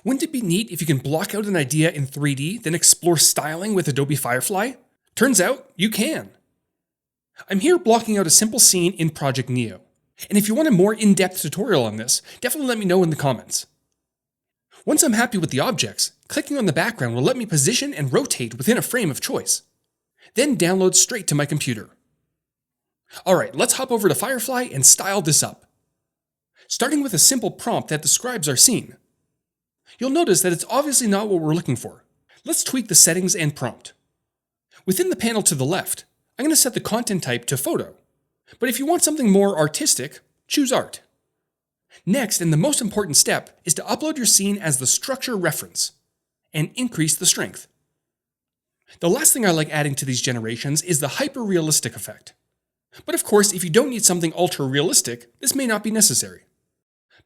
Wouldn't it be neat if you can block out an idea in 3D, then explore styling with Adobe Firefly? Turns out, you can. I'm here blocking out a simple scene in Project Neo. And if you want a more in-depth tutorial on this, definitely let me know in the comments. Once I'm happy with the objects, clicking on the background will let me position and rotate within a frame of choice. Then download straight to my computer. Alright, let's hop over to Firefly and style this up. Starting with a simple prompt that describes our scene. You'll notice that it's obviously not what we're looking for. Let's tweak the settings and prompt. Within the panel to the left, I'm going to set the content type to photo. But if you want something more artistic, choose art. Next, and the most important step, is to upload your scene as the structure reference and increase the strength. The last thing I like adding to these generations is the hyper-realistic effect. But of course, if you don't need something ultra-realistic, this may not be necessary.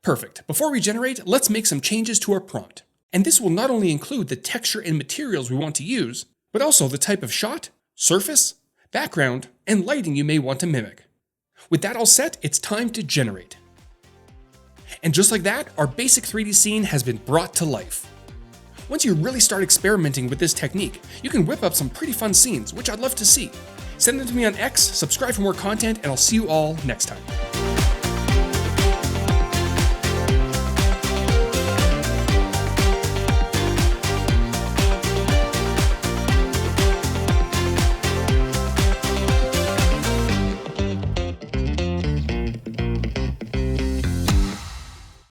Perfect. Before we generate, let's make some changes to our prompt. And this will not only include the texture and materials we want to use, but also the type of shot, surface, background, and lighting you may want to mimic. With that all set, it's time to generate. And just like that, our basic 3D scene has been brought to life. Once you really start experimenting with this technique, you can whip up some pretty fun scenes, which I'd love to see. Send them to me on X, subscribe for more content, and I'll see you all next time.